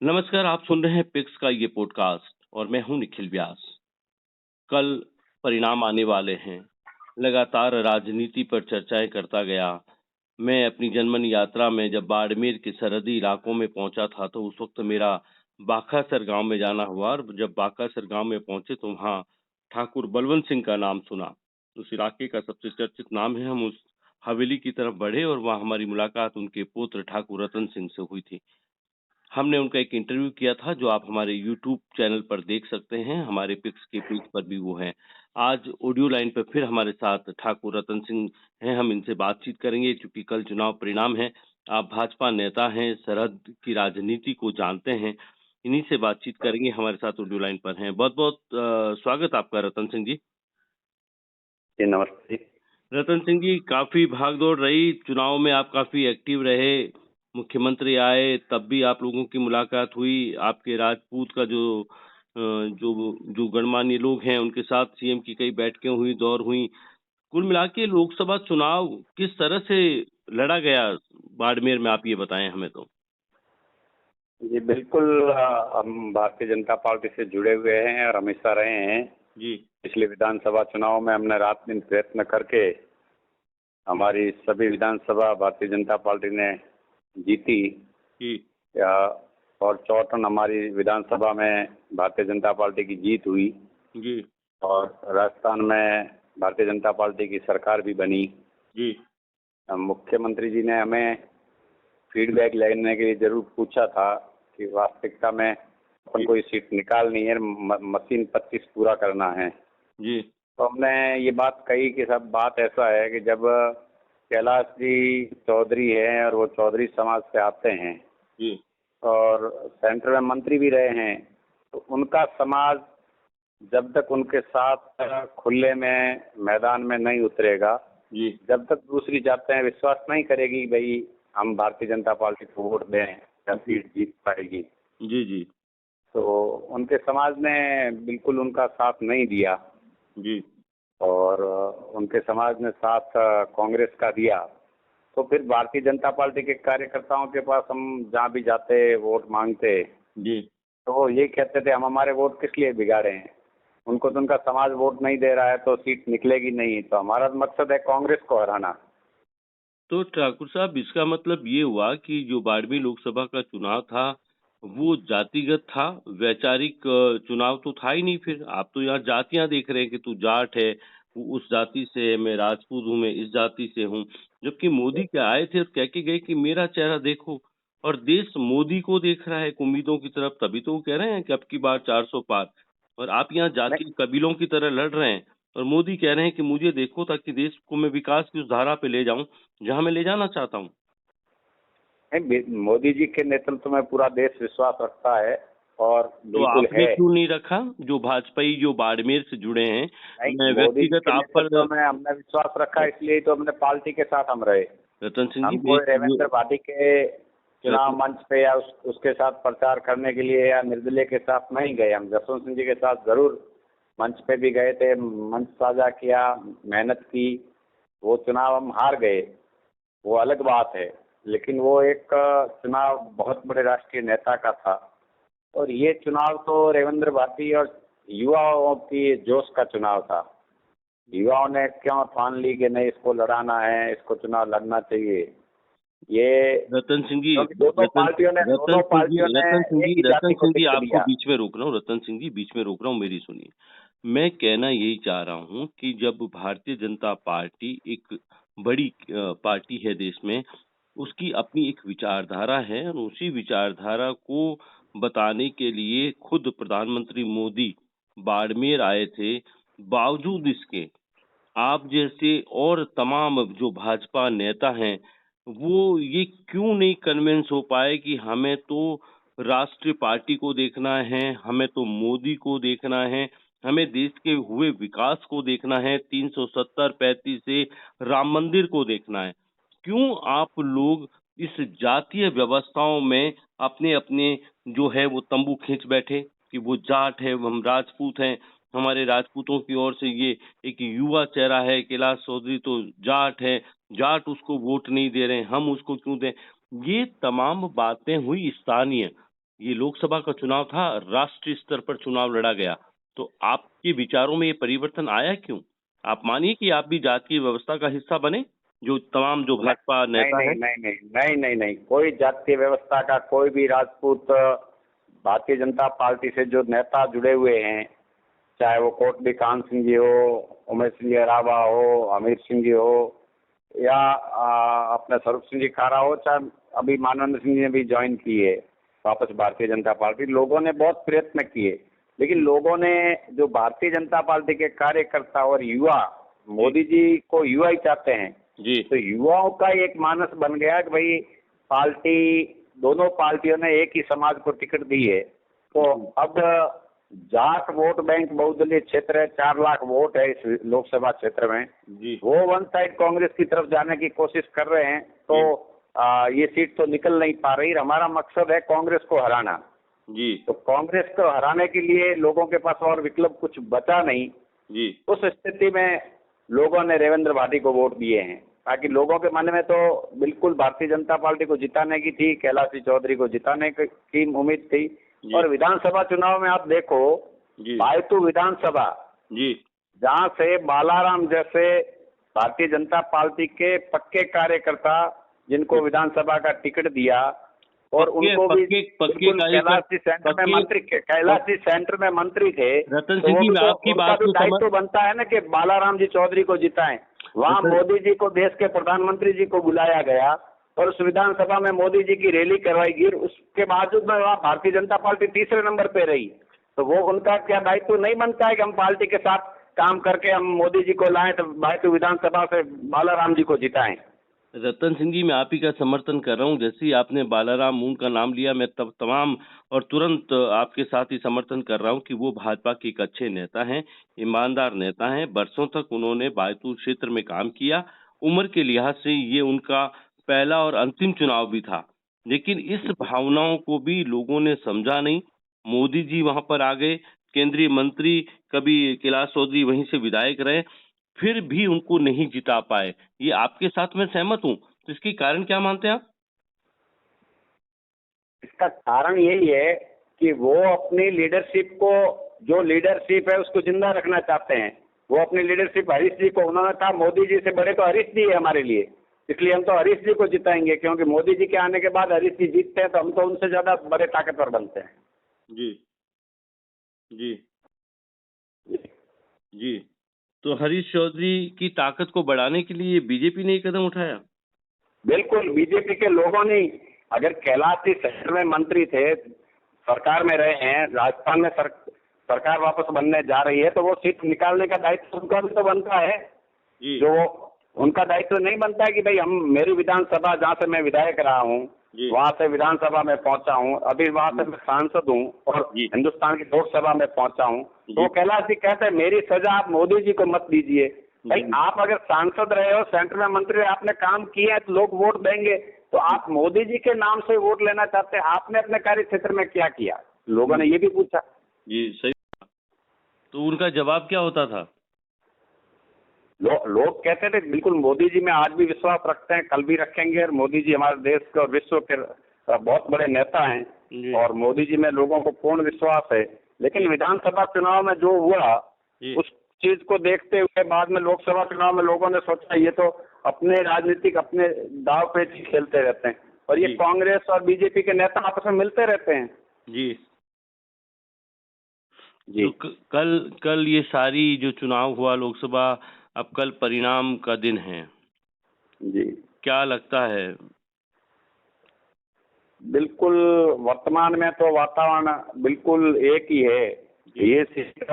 नमस्कार, आप सुन रहे हैं पिक्स का ये पॉडकास्ट और मैं हूं निखिल व्यास। कल परिणाम आने वाले हैं। लगातार राजनीति पर चर्चाएं करता गया। मैं अपनी जनमन यात्रा में जब बाड़मेर के सरहदी इलाकों में पहुंचा था तो उस वक्त मेरा बाखासर गांव में जाना हुआ और जब बाखासर गांव में पहुंचे तो वहां ठाकुर बलवंत सिंह का नाम सुना। उस इलाके का सबसे चर्चित नाम है। हम उस हवेली की तरफ बढ़े और वहां हमारी मुलाकात उनके पुत्र ठाकुर रतन सिंह से हुई थी। हमने उनका एक इंटरव्यू किया था जो आप हमारे यूट्यूब चैनल पर देख सकते हैं, हमारे पिक्स के पेज पर भी वो हैं। आज ऑडियो लाइन पर फिर हमारे साथ ठाकुर रतन सिंह हैं, हम इनसे बातचीत करेंगे क्योंकि कल चुनाव परिणाम है। आप भाजपा नेता हैं, सरहद की राजनीति को जानते हैं, इन्हीं से बातचीत करेंगे। हमारे साथ ऑडियो लाइन पर हैं। बहुत-बहुत स्वागत आपका रतन सिंह जी। जी नमस्ते। रतन सिंह जी, काफी भागदौड़ रही, चुनाव में आप काफी एक्टिव रहे, मुख्यमंत्री आए तब भी आप लोगों की मुलाकात हुई, आपके राजपूत का जो गणमान्य लोग हैं उनके साथ सीएम की कई बैठकें हुई, दौर हुई। कुल मिला के लोकसभा चुनाव किस तरह से लड़ा गया बाड़मेर में, आप ये बताएं हमें तो। जी बिल्कुल, हम भारतीय जनता पार्टी से जुड़े हुए हैं और हमेशा रहे हैं। जी पिछले विधानसभा चुनाव में हमने रात दिन प्रयत्न करके हमारी सभी विधानसभा भारतीय जनता पार्टी ने जीती। जी या और 54 हमारी विधानसभा में भारतीय जनता पार्टी की जीत हुई जी और राजस्थान में भारतीय जनता पार्टी की सरकार भी बनी। जी मुख्यमंत्री जी ने हमें फीडबैक लेने के लिए जरूर पूछा था कि वास्तविकता में अपन को ये सीट निकालनी है, मशीन 25 पूरा करना है। जी तो हमने ये बात कही कि सब बात ऐसा है कि जब कैलाश जी चौधरी हैं और वो चौधरी समाज से आते हैं जी और सेंटर में मंत्री भी रहे हैं, तो उनका समाज जब तक उनके साथ खुले में मैदान में नहीं उतरेगा, जी जब तक दूसरी जातें विश्वास नहीं करेगी भाई हम भारतीय जनता पार्टी को वोट दें या सीट जीत पाएगी, जी जी तो उनके समाज ने बिल्कुल उनका साथ नहीं दिया जी और उनके समाज ने साथ कांग्रेस का दिया। तो फिर भारतीय जनता पार्टी के कार्यकर्ताओं के पास हम जहाँ भी जाते वोट मांगते जी तो वो ये कहते थे हम हमारे वोट किस लिए बिगाड़े हैं, उनको तो उनका समाज वोट नहीं दे रहा है तो सीट निकलेगी नहीं, तो हमारा मकसद है कांग्रेस को हराना। तो ठाकुर साहब, इसका मतलब ये हुआ कि जो बाड़मेर लोकसभा का चुनाव था वो जातिगत था, वैचारिक चुनाव तो था ही नहीं। फिर आप तो यहाँ जातियां देख रहे हैं कि तू जाट है, वो उस जाति से है, मैं राजपूत हूँ, मैं इस जाति से हूँ। जबकि मोदी क्या आए थे और कह के गए कि मेरा चेहरा देखो, और देश मोदी को देख रहा है एक उम्मीदों की तरफ, तभी तो वो कह रहे हैं कि अब की बार 400 पार। और आप यहाँ जाति कबीलों की तरह लड़ रहे हैं और मोदी कह रहे हैं कि मुझे देखो ताकि देश को मैं विकास की उस धारा पे ले जाऊं जहां मैं ले जाना चाहता हूं। मोदी जी के नेतृत्व में पूरा देश विश्वास रखता है और तो बिल्कुल आपने है। क्यों नहीं रखा? जो भाजपाई जो बाड़मेर से जुड़े हैं, नहीं, मैं मोदी जी व्यक्तिगत के आप पर। नेतृत्व में हमने विश्वास रखा, इसलिए तो हमने पार्टी के साथ हम रहे। रतन सिंह जी, हम कोई रेवेंद्र भाटी के चुनाव रतन मंच पे या उसके साथ प्रचार करने के लिए या निर्दलीय के साथ नहीं गए। हम जसवंत सिंह जी के साथ जरूर मंच पे भी गए थे, मंच साझा किया, मेहनत की। वो चुनाव हम हार गए, वो अलग बात है, लेकिन वो एक चुनाव बहुत बड़े राष्ट्रीय नेता का था और ये चुनाव तो रेवेंद्र भाटी और युवाओं की जोश का चुनाव था। युवाओं ने क्यों ठान ली कि नहीं इसको लड़ाना है, इसको चुनाव लड़ना चाहिए। ये रतन सिंह जी, क्योंकि दोनों रतन पार्टियों ने एक ही जाति को टिकट आपको दिया। बीच में रोक रहा हूँ। रतन सिंह जी, बीच में रोक रहा हूँ, मेरी सुनिए। मैं कहना यही चाह रहा हूँ कि जब भारतीय जनता पार्टी एक बड़ी पार्टी है देश में, उसकी अपनी एक विचारधारा है और उसी विचारधारा को बताने के लिए खुद प्रधानमंत्री मोदी बाड़मेर आए थे। बावजूद इसके आप जैसे और तमाम जो भाजपा नेता हैं, वो ये क्यों नहीं कन्विंस हो पाए कि हमें तो राष्ट्रीय पार्टी को देखना है, हमें तो मोदी को देखना है, हमें देश के हुए विकास को देखना है, 370-35 से राम मंदिर को देखना है। क्यों आप लोग इस जातीय व्यवस्थाओं में अपने-अपने जो है वो तंबू खींच बैठे कि वो जाट है, हम राजपूत हैं, हमारे राजपूतों की ओर से ये एक युवा चेहरा है, कैलाश चौधरी तो जाट है, जाट उसको वोट नहीं दे रहे हैं, हम उसको क्यों दें? ये तमाम बातें हुई स्थानीय। ये लोकसभा का चुनाव था, राष्ट्रीय स्तर पर चुनाव लड़ा गया। तो आपके विचारों में ये परिवर्तन आया क्यों? आप मानिए कि आप भी जातीय व्यवस्था का हिस्सा बने, जो तमाम जो भाजपा नहीं नेता नहीं है। नहीं नहीं नहीं नहीं नहीं, कोई जातीय व्यवस्था का कोई भी राजपूत भारतीय जनता पार्टी से जो नेता जुड़े हुए हैं, चाहे वो कोटली कान सिंह जी हो, उमेश सिंह जी रावा हो, हमीर सिंह जी हो, या अपने स्वरूप सिंह जी खारा हो, चाहे अभी मानवेंद्र सिंह जी ने भी ज्वाइन की है वापस भारतीय जनता पार्टी। लोगों ने बहुत प्रयत्न किए, लेकिन लोगों ने जो भारतीय जनता पार्टी के कार्यकर्ता और युवा, मोदी जी को युवा ही चाहते हैं, जी तो युवाओं का एक मानस बन गया कि भाई पार्टी, दोनों पार्टियों ने एक ही समाज को टिकट दी है, तो अब जाट वोट बैंक बहुदलीय क्षेत्र है, 4 लाख वोट है इस लोकसभा क्षेत्र में, जी वो वन साइड कांग्रेस की तरफ जाने की कोशिश कर रहे हैं, तो ये सीट तो निकल नहीं पा रही। हमारा मकसद है कांग्रेस को हराना। जी तो कांग्रेस को हराने के लिए लोगों के पास और विकल्प कुछ बचा नहीं। जी उस स्थिति में लोगों ने रेवेंद्र भाटी को वोट दिए हैं, ताकि लोगों के मन में तो बिल्कुल भारतीय जनता पार्टी को जिताने की थी, कैलाश चौधरी को जिताने की उम्मीद थी। और विधानसभा चुनाव में आप देखो, जी बायतू विधानसभा, जी जहां से बालाराम जैसे भारतीय जनता पार्टी के पक्के कार्यकर्ता, जिनको विधानसभा का टिकट दिया, और उनको भी बिल्कुल कैलाश जी सेंटर में मंत्री थे, रतन तो सिंह वो जी, भी मैं तो आपकी उनका बात भी को दायित्व बनता है ना कि बालाराम जी चौधरी को जिताएं। वहाँ मोदी जी को, देश के प्रधानमंत्री जी को बुलाया गया और उस विधानसभा में मोदी जी की रैली करवाई गई, उसके बावजूद में वहाँ भारतीय जनता पार्टी तीसरे नंबर पे रही। तो वो उनका क्या दायित्व नहीं बनता है कि हम पार्टी के साथ काम करके हम मोदी जी को लाएं, तो बायतू विधानसभा से बालाराम जी को जिताएं। रतन सिंह जी, मैं आप ही का समर्थन कर रहा हूँ। जैसे ही आपने बालाराम मून का नाम लिया, मैं तब तमाम और तुरंत आपके साथ ही समर्थन कर रहा हूँ कि वो भाजपा के एक अच्छे नेता हैं, ईमानदार नेता हैं। बरसों तक उन्होंने बायतू क्षेत्र में काम किया। उम्र के लिहाज से ये उनका पहला और अंतिम चुनाव भी था, लेकिन इस भावनाओं को भी लोगों ने समझा नहीं। मोदी जी वहां पर आ गए, केंद्रीय मंत्री, कभी कैलाश चौधरी वहीं से विधायक रहे, फिर भी उनको नहीं जिता पाए। ये आपके साथ मैं सहमत हूँ। तो इसके कारण क्या मानते हैं आप? इसका कारण यही है कि वो अपनी लीडरशिप को, जो लीडरशिप है उसको जिंदा रखना चाहते हैं। वो अपनी लीडरशिप हरीश जी को, उन्होंने कहा मोदी जी से बड़े तो हरीश जी है हमारे लिए, इसलिए हम तो हरीश जी को जिताएंगे, क्योंकि मोदी जी के आने के बाद हरीश जी जीतते हैं तो हम तो उनसे ज्यादा बड़े ताकतवर बनते हैं। जी जी जी। तो हरीश चौधरी की ताकत को बढ़ाने के लिए बीजेपी ने ये कदम उठाया? बिल्कुल, बीजेपी के लोगों ने, अगर कैलाश जी शहर में मंत्री थे, सरकार में रहे हैं, राजस्थान में सरकार वापस बनने जा रही है, तो वो सीट निकालने का दायित्व उनका भी तो बनता है। जी जो उनका दायित्व नहीं बनता है कि भाई हम, मेरी विधानसभा जहाँ से मैं विधायक रहा हूँ, वहां से विधानसभा में पहुंचा हूँ, अभी वहां से मैं सांसद हूँ और हिंदुस्तान की लोकसभा में पहुंचा हूँ, तो कैलाश जी कहते हैं मेरी सजा आप मोदी जी को मत दीजिए। भाई आप अगर सांसद रहे हो, सेंटर में मंत्री रहे, आपने काम किया है तो लोग वोट देंगे। तो आप मोदी जी के नाम से वोट लेना चाहते हैं, आपने अपने कार्य क्षेत्र में क्या किया? लोगों ने ये भी पूछा। जी सही। तो उनका जवाब क्या होता था? लोग कहते थे बिल्कुल मोदी जी में आज भी विश्वास रखते हैं, कल भी रखेंगे, और मोदी जी हमारे देश के और विश्व के बहुत बड़े नेता हैं और मोदी जी में लोगों को पूर्ण विश्वास है। लेकिन विधानसभा चुनाव में जो हुआ, उस चीज को देखते हुए बाद में लोकसभा चुनाव में लोगों ने सोचा ये तो अपने राजनीतिक, अपने दाव पे खेलते रहते हैं, और ये कांग्रेस और बीजेपी के नेता आपस में मिलते रहते हैं। जी जी। तो कल ये सारी जो चुनाव हुआ लोकसभा, अब कल परिणाम का दिन है जी, क्या लगता है? बिल्कुल, वर्तमान में तो वातावरण बिल्कुल एक ही है। ये सीट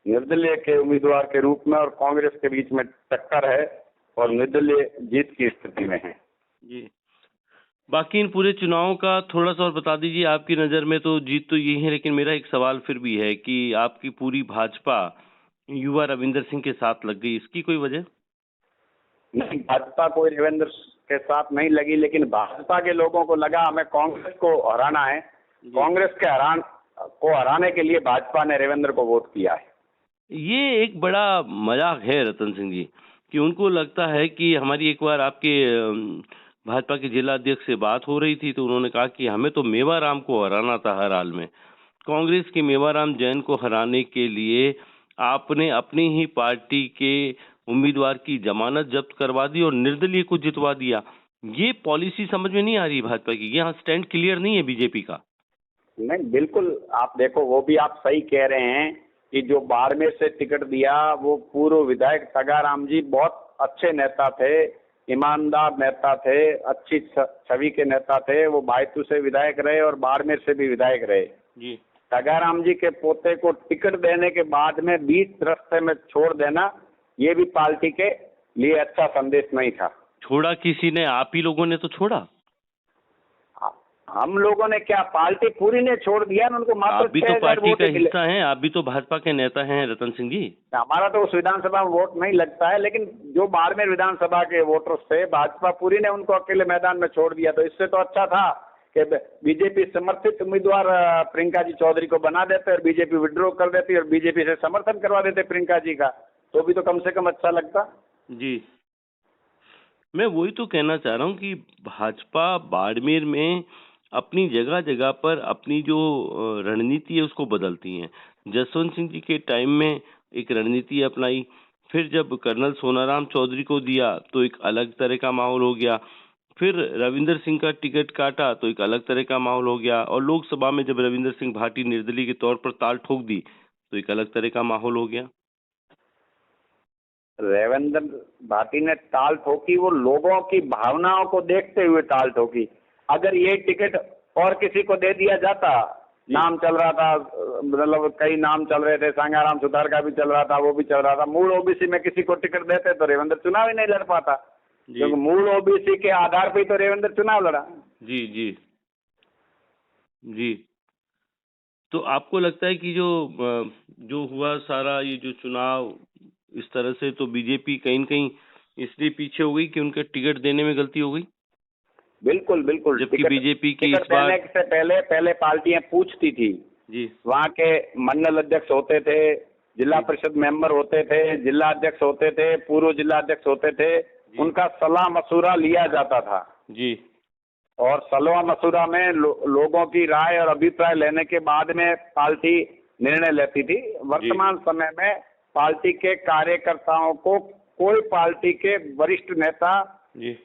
निर्दलीय के उम्मीदवार के रूप में और कांग्रेस के बीच में टक्कर है और निर्दलीय जीत की स्थिति में है। जी। बाकी इन पूरे चुनावों का थोड़ा सा और बता दीजिए। आपकी नज़र में तो जीत तो यही है, लेकिन मेरा एक सवाल फिर भी है कि आपकी पूरी भाजपा युवा रविंदर सिंह के साथ लग गई, इसकी कोई वजह? नहीं, भाजपा कोई रविंदर के साथ नहीं लगी, लेकिन भाजपा के लोगों को लगा हमें कांग्रेस को हराना है। कांग्रेस के हराने के लिए भाजपा ने रविंदर को वोट किया है। ये एक बड़ा मजाक है रतन सिंह जी, कि उनको लगता है कि हमारी एक बार आपके भाजपा के जिला अध्यक्ष से बात हो रही थी तो उन्होंने कहा कि हमें तो मेवाराम को हराना था हर हाल में। कांग्रेस के मेवाराम जैन को हराने के लिए आपने अपनी ही पार्टी के उम्मीदवार की जमानत जब्त करवा दी और निर्दलीय को जितवा दिया। ये पॉलिसी समझ में नहीं आ रही भाजपा की। यहाँ स्टैंड क्लियर नहीं है बीजेपी का। नहीं, बिल्कुल आप देखो, वो भी आप सही कह रहे हैं कि जो बाड़मेर से टिकट दिया वो पूर्व विधायक तगाराम जी बहुत अच्छे नेता थे, ईमानदार नेता थे, अच्छी छवि के नेता थे। वो बायतू से विधायक रहे और बाड़मेर से भी विधायक रहे जी। तगाराम जी के पोते को टिकट देने के बाद में बीच रास्ते में छोड़ देना, ये भी पार्टी के लिए अच्छा संदेश नहीं था। छोड़ा किसी ने? आप ही लोगों ने तो छोड़ा। हम लोगों ने क्या, पार्टी पूरी ने छोड़ दिया ना उनको। मात्र आप भी तो पार्टी का हिस्सा हैं, आप भी तो भाजपा के नेता हैं रतन सिंह जी। हमारा तो उस विधानसभा में वोट नहीं लगता है, लेकिन जो बाड़मेर विधानसभा के वोटर्स थे, भाजपा पूरी ने उनको अकेले मैदान में छोड़ दिया। तो इससे तो अच्छा था कि बीजेपी समर्थित उम्मीदवार प्रियंका जी चौधरी को बना देते और बीजेपी विड्रॉ कर देती और बीजेपी से समर्थन करवा देते प्रियंका जी का, तो भी तो कम से कम अच्छा लगता। जी, मैं वही तो कहना चाह रहा हूँ कि भाजपा बाड़मेर में अपनी जगह जगह पर अपनी जो रणनीति है उसको बदलती हैं। जसवंत सिंह जी के टाइम में एक रणनीति अपनाई, फिर जब कर्नल सोनाराम चौधरी को दिया तो एक अलग तरह का माहौल हो गया, फिर रविंदर सिंह का टिकट काटा तो एक अलग तरह का माहौल हो गया, और लोकसभा में जब रविंदर सिंह भाटी निर्दलीय के तौर पर ताल ठोक दी तो एक अलग तरह का माहौल हो गया। रविंद्र भाटी ने ताल ठोकी, वो लोगों की भावनाओं को देखते हुए ताल ठोकी। अगर ये टिकट और किसी को दे दिया जाता, नाम चल रहा था, मतलब कई नाम चल रहे थे, सांगाराम सुतार का भी चल रहा था, वो भी चल रहा था, मूल ओबीसी में किसी को टिकट देते तो रेवंद्र चुनाव ही नहीं लड़ पाता, क्योंकि मूल ओबीसी के आधार पर तो रेवंद्र चुनाव लड़ा। जी जी जी। तो आपको लगता है कि जो हुआ सारा ये जो चुनाव इस तरह से, तो बीजेपी कहीं न कहीं इसलिए पीछे हो गई कि उनका टिकट देने में गलती हो गई? बिल्कुल बिल्कुल। जबकि बीजेपी की टिकट इस बार देने से पहले पार्टियां पूछती थी जी, वहाँ के मंडल अध्यक्ष होते थे, जिला परिषद मेंबर होते थे, जिला अध्यक्ष होते थे, पूर्व जिला अध्यक्ष होते थे, उनका सलाह मशूरा लिया जाता था जी। और सलाह मशूरा में लोगों की राय और अभिप्राय लेने के बाद में पार्टी निर्णय लेती थी। वर्तमान समय में पार्टी के कार्यकर्ताओं को कोई पार्टी के वरिष्ठ नेता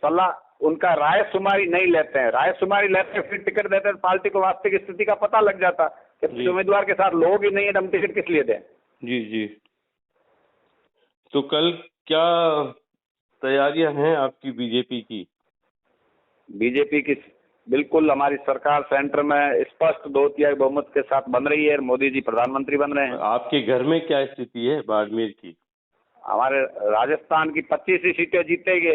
सलाह, उनका राय शुमारी नहीं लेते हैं। राय शुमारी लेते हैं फिर टिकट देते हैं, पार्टी को वास्तविक स्थिति का पता लग जाता कि उम्मीदवार के साथ लोग ही नहीं है, हम टिकट किस लिए दें। जी जी। तो कल क्या तैयारियां हैं आपकी बीजेपी की? बीजेपी की बिल्कुल, हमारी सरकार सेंटर में स्पष्ट 2/3 बहुमत के साथ बन रही है, मोदी जी प्रधानमंत्री बन रहे हैं। आपके घर में क्या स्थिति है बाड़मेर की? हमारे राजस्थान की 25 ही सीटें जीतेंगे,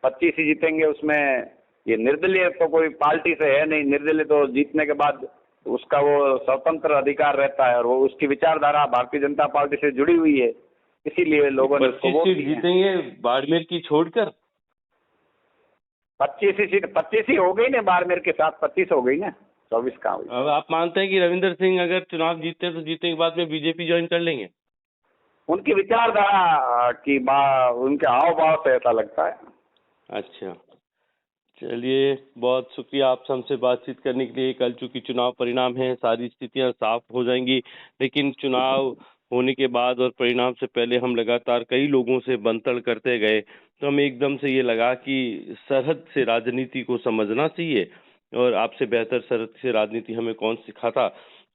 25 ही जीतेंगे। उसमें ये निर्दलीय तो कोई पार्टी से है नहीं, निर्दलीय तो जीतने के बाद उसका वो स्वतंत्र अधिकार रहता है और वो उसकी विचारधारा भारतीय जनता पार्टी से जुड़ी हुई है, इसीलिए लोगों ने उसको वोट दिया। जीतेंगे बाड़मेर की छोड़कर? 25 ही सीट, 25 ही हो गई ना, बाड़मेर के साथ 25 हो गई ना, 24 कहाँ हुई। अब आप मानते हैं कि रविंदर सिंह अगर चुनाव जीतते हैं तो जीतने के बाद में बीजेपी ज्वाइन कर लेंगे? उनकी विचारधारा की उनके हाव भाव से ऐसा लगता है। अच्छा, चलिए, बहुत शुक्रिया आपसे हमसे बातचीत करने के लिए। कल चूंकि चुनाव परिणाम है, सारी स्थितियां साफ हो जाएंगी, लेकिन चुनाव होने के बाद और परिणाम से पहले हम लगातार कई लोगों से बंतड़ करते गए, तो हमें एकदम से ये लगा कि सरहद से राजनीति को समझना चाहिए, और आपसे बेहतर सरहद से राजनीति हमें कौन सिखाता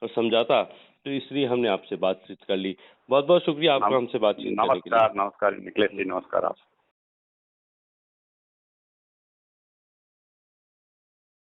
और समझाता, तो इसलिए हमने आपसे बातचीत कर ली। बहुत बहुत शुक्रिया आपका हमसे बातचीत करने के लिए। नमस्कार निखिलेश जी, नमस्कार आप।